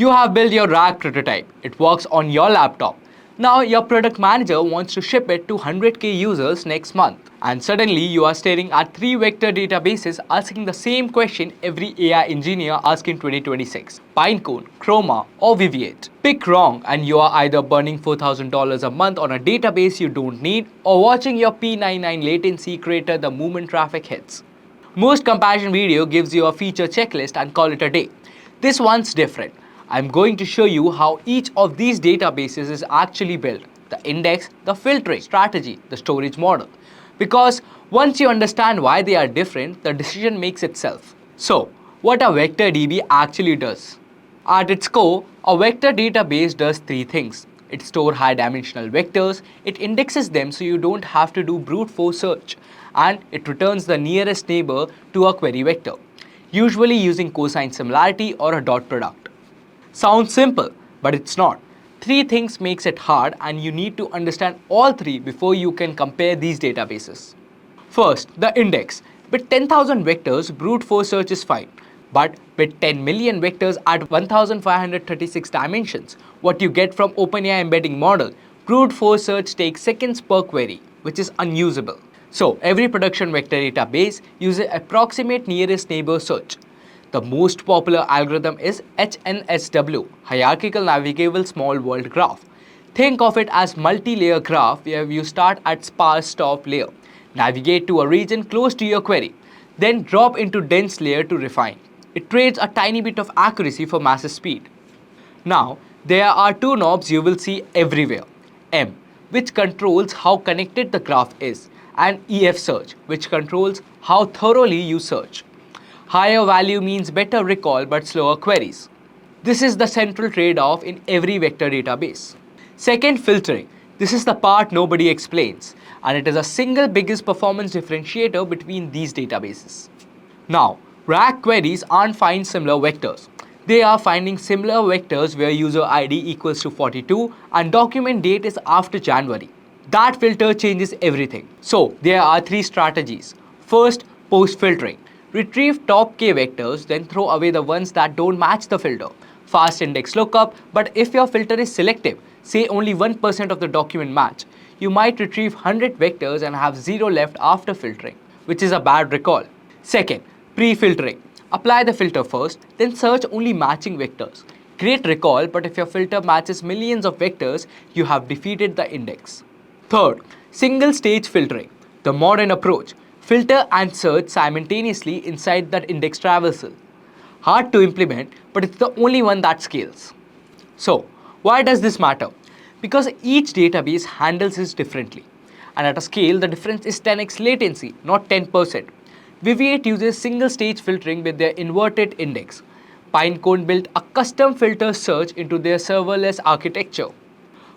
You have built your RAG prototype. It works on your laptop. Now your product manager wants to ship it to 100k users next month. And suddenly you are staring at 3 vector databases asking the same question every AI engineer asks in 2026. Pinecone, Chroma or Weaviate. Pick wrong and you are either burning $4,000 a month on a database you don't need or watching your P99 latency crater the moment traffic hits. Most comparison video gives you a feature checklist and call it a day. This one's different. I'm going to show you how each of these databases is actually built. The index, the filtering strategy, the storage model. Because once you understand why they are different, the decision makes itself. So, what a vector DB actually does. At its core, a vector database does 3 things. It stores high-dimensional vectors, it indexes them so you don't have to do brute force search, and it returns the nearest neighbor to a query vector, usually using cosine similarity or a dot product. Sounds simple, but it's not. 3 things makes it hard and you need to understand all 3 before you can compare these databases. First, the index. With 10,000 vectors, brute force search is fine. But with 10 million vectors at 1536 dimensions, what you get from OpenAI embedding model, brute force search takes seconds per query, which is unusable. So every production vector database uses approximate nearest neighbor search. The most popular algorithm is HNSW, Hierarchical Navigable Small World Graph. Think of it as multi-layer graph where you start at sparse top layer, navigate to a region close to your query, then drop into dense layer to refine. It trades a tiny bit of accuracy for massive speed. Now, there are 2 knobs you will see everywhere. M, which controls how connected the graph is, and EF search, which controls how thoroughly you search. Higher value means better recall but slower queries. This is the central trade-off in every vector database. Second, filtering. This is the part nobody explains, and it is a single biggest performance differentiator between these databases. Now, RAG queries aren't finding similar vectors. They are finding similar vectors where user ID equals to 42 and document date is after January. That filter changes everything. So, there are 3 strategies. First, post-filtering. Retrieve top k vectors, then throw away the ones that don't match the filter. Fast index lookup, but if your filter is selective, say only 1% of the document match, you might retrieve 100 vectors and have 0 left after filtering, which is a bad recall. Second, pre-filtering. Apply the filter first, then search only matching vectors. Great recall, but if your filter matches millions of vectors, you have defeated the index. Third, single stage filtering. The modern approach. Filter and search simultaneously inside that index traversal. Hard to implement, but it's the only one that scales. So, why does this matter? Because each database handles this differently. And at a scale, the difference is 10x latency, not 10%. Weaviate uses single stage filtering with their inverted index. Pinecone built a custom filter search into their serverless architecture.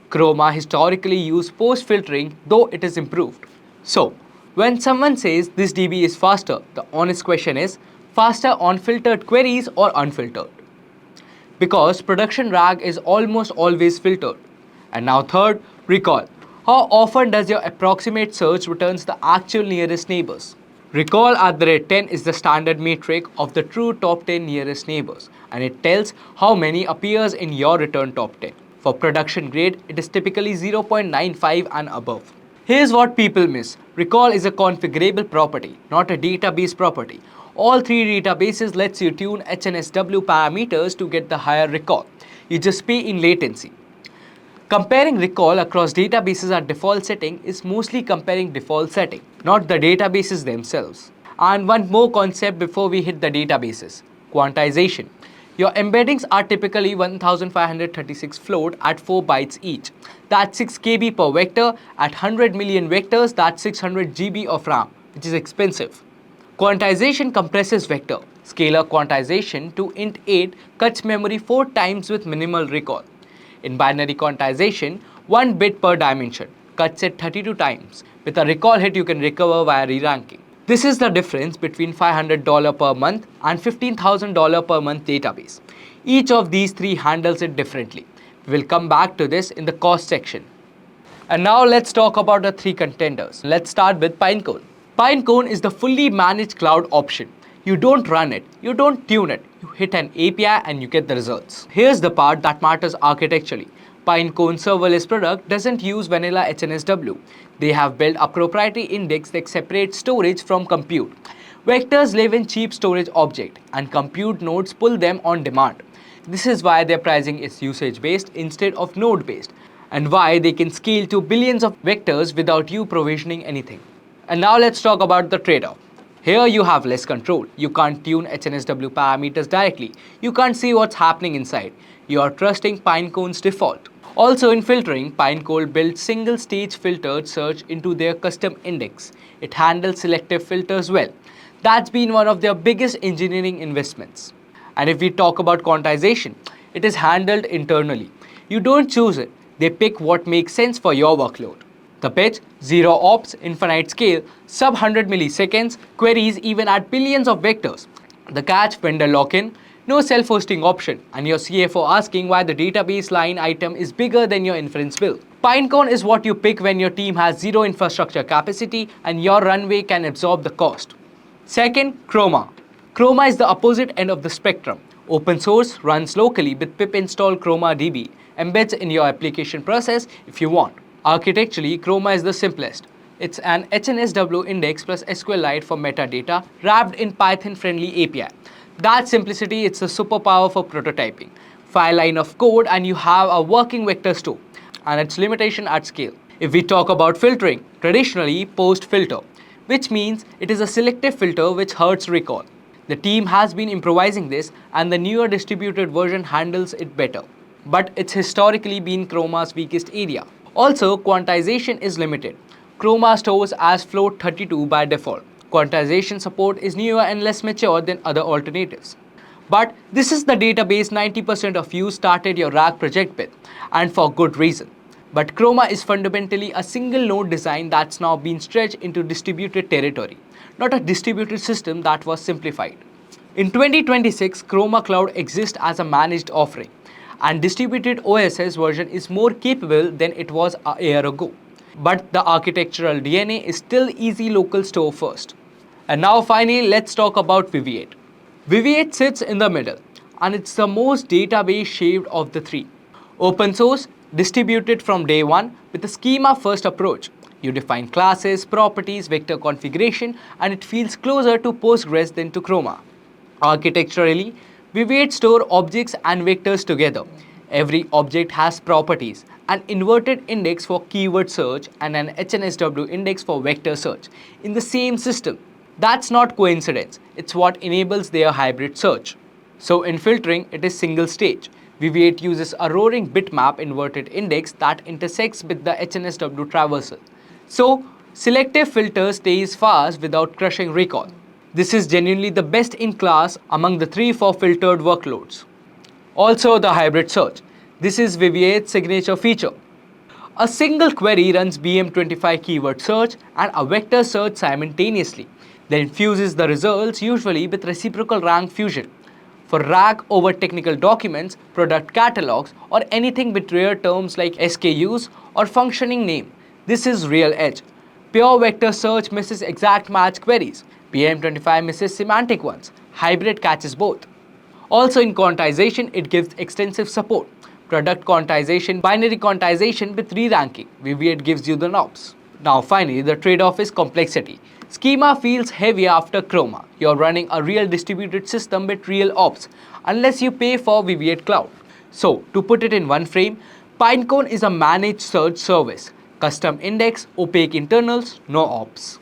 Chroma historically used post filtering, though it is improved. So, when someone says this DB is faster, the honest question is, faster on filtered queries or unfiltered? Because production RAG is almost always filtered. And now third, recall. How often does your approximate search returns the actual nearest neighbors? Recall @10 is the standard metric of the true top 10 nearest neighbors, and it tells how many appears in your return top 10. For production grade, it is typically 0.95 and above. Here's what people miss. Recall is a configurable property, not a database property. All 3 databases lets you tune HNSW parameters to get the higher recall. You just pay in latency. Comparing recall across databases at default setting is mostly comparing default setting, not the databases themselves. And one more concept before we hit the databases. Quantization. Your embeddings are typically 1536 float at 4 bytes each. That's 6 KB per vector. At 100 million vectors, that's 600 GB of RAM, which is expensive. Quantization compresses vector. Scalar quantization to int 8 cuts memory 4 times with minimal recall. In binary quantization, 1 bit per dimension cuts it 32 times. With a recall hit, you can recover via re-ranking. This is the difference between $500 per month and $15,000 per month database. Each of these 3 handles it differently. We will come back to this in the cost section. And now let's talk about the 3 contenders. Let's start with Pinecone. Pinecone is the fully managed cloud option. You don't run it, you don't tune it, You hit an API and you get the results. Here's the part that matters architecturally. Pinecone serverless product doesn't use vanilla HNSW. They have built a proprietary index that separates storage from compute. Vectors live in cheap storage object and compute nodes pull them on demand. This is why their pricing is usage-based instead of node-based, and why they can scale to billions of vectors without you provisioning anything. And now let's talk about the trade-off. Here you have less control. You can't tune HNSW parameters directly. You can't see what's happening inside. You are trusting Pinecone's default. Also in filtering, Pinecone built single-stage filtered search into their custom index. It handles selective filters well. That's been one of their biggest engineering investments. And if we talk about quantization, it is handled internally. You don't choose it. They pick what makes sense for your workload. The pitch, 0 ops, infinite scale, sub 100 milliseconds, queries even at billions of vectors. The catch, vendor lock-in, no self-hosting option, and your CFO asking why the database line item is bigger than your inference bill. Pinecone is what you pick when your team has zero infrastructure capacity and your runway can absorb the cost. Second, Chroma. Chroma is the opposite end of the spectrum. Open source, runs locally with pip install Chroma DB, embeds in your application process if you want. Architecturally, Chroma is the simplest. It's an HNSW index plus SQLite for metadata wrapped in Python-friendly API. That simplicity, it's a superpower for prototyping. File line of code and you have a working vector store, and its limitation at scale. If we talk about filtering, traditionally post filter, which means it is a selective filter which hurts recall. The team has been improvising this and the newer distributed version handles it better. But it's historically been Chroma's weakest area. Also, quantization is limited. Chroma stores as float 32 by default. Quantization support is newer and less mature than other alternatives. But this is the database 90% of you started your RAG project with, and for good reason. But Chroma is fundamentally a single node design that's now been stretched into distributed territory, not a distributed system that was simplified. In 2026, Chroma Cloud exists as a managed offering, and distributed OSS version is more capable than it was a year ago. But the architectural DNA is still easy local store first. And now finally, let's talk about Weaviate. Weaviate sits in the middle, and it's the most database shaped of the three. Open source, distributed from day one with a schema-first approach. You define classes, properties, vector configuration, and it feels closer to Postgres than to Chroma. Architecturally, Weaviate store objects and vectors together. Every object has properties, an inverted index for keyword search and an HNSW index for vector search in the same system. That's not coincidence, it's what enables their hybrid search. So in filtering, it is single stage. Weaviate uses a roaring bitmap inverted index that intersects with the HNSW traversal. So selective filter stays fast without crushing recall. This is genuinely the best in class among the three for filtered workloads. Also the hybrid search. This is Weaviate's signature feature. A single query runs BM25 keyword search and a vector search simultaneously, then fuses the results usually with reciprocal rank fusion. For RAG over technical documents, product catalogs, or anything with rare terms like SKUs or functioning name, this is real edge. Pure vector search misses exact match queries. BM25 misses semantic ones. Hybrid catches both. Also in quantization, it gives extensive support. Product quantization, binary quantization with re-ranking. Weaviate gives you the knobs. Now finally, the trade-off is complexity. Schema feels heavy after Chroma. You're running a real distributed system with real ops, unless you pay for Weaviate Cloud. So, to put it in one frame, Pinecone is a managed search service. Custom index, opaque internals, no ops.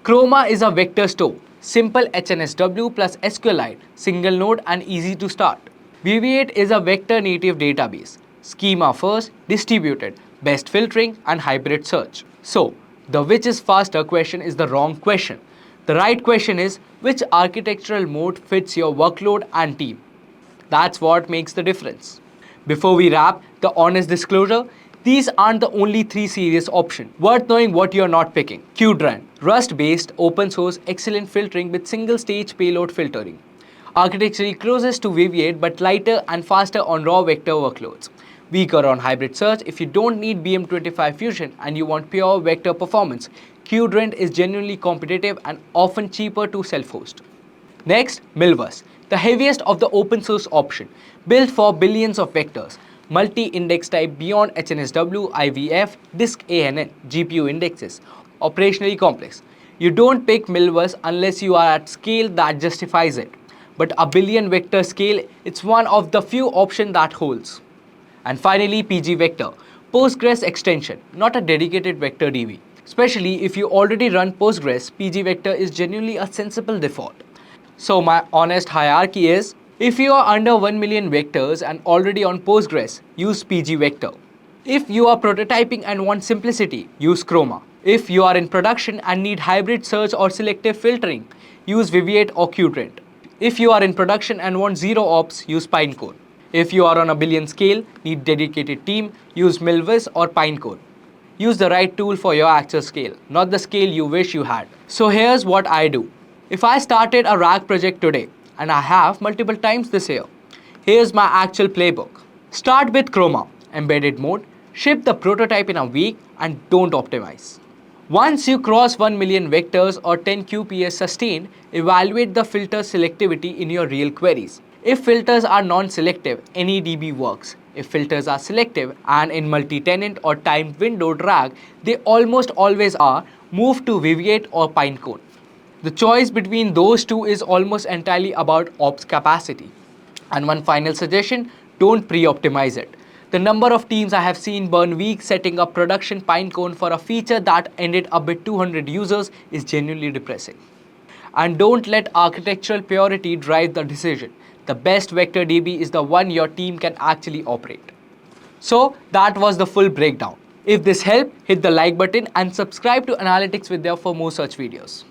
Chroma is a vector store. Simple HNSW plus SQLite, single node and easy to start. Weaviate is a vector native database. Schema first, distributed, best filtering and hybrid search. So, the which is faster question is the wrong question. The right question is which architectural mode fits your workload and team. That's what makes the difference. Before we wrap, the honest disclosure, these aren't the only three serious options. Worth knowing what you're not picking. Qdren, Rust-based, open source, excellent filtering with single-stage payload filtering. Architecturally closest to Weaviate but lighter and faster on raw vector workloads. Weaker on hybrid search if you don't need BM25 fusion and you want pure vector performance. Qdren is genuinely competitive and often cheaper to self-host. Next, Milvus. the heaviest of the open source option, built for billions of vectors, multi-index type beyond HNSW, IVF, disk ANN, GPU indexes, operationally complex. You don't pick Milvus unless you are at scale that justifies it. But a billion vector scale, it's one of the few options that holds. And finally, PG Vector, Postgres extension, not a dedicated vector DB. Especially if you already run Postgres, PG Vector is genuinely a sensible default. So my honest hierarchy is, if you are under 1 million vectors and already on Postgres, use PG Vector. If you are prototyping and want simplicity, use Chroma. If you are in production and need hybrid search or selective filtering, use Weaviate or Qtrend. If you are in production and want zero ops, use Pinecone. If you are on a billion scale, need dedicated team, use Milvus or Pinecone. Use the right tool for your actual scale, not the scale you wish you had. So here's what I do. If I started a RAG project today, and I have multiple times this year, here's my actual playbook. Start with Chroma, embedded mode, ship the prototype in a week and don't optimize. Once you cross 1 million vectors or 10 QPS sustained, evaluate the filter selectivity in your real queries. If filters are non-selective, any DB works. If filters are selective and in multi-tenant or timed windowed RAG, they almost always are, move to Weaviate or Pinecone. The choice between those two is almost entirely about ops capacity. And one final suggestion, don't pre-optimize it. The number of teams I have seen burn weeks setting up production Pinecone for a feature that ended up with 200 users is genuinely depressing. And don't let architectural purity drive the decision. The best vector DB is the one your team can actually operate. So that was the full breakdown. If this helped, hit the like button and subscribe to Analytics Vidhya for more such videos.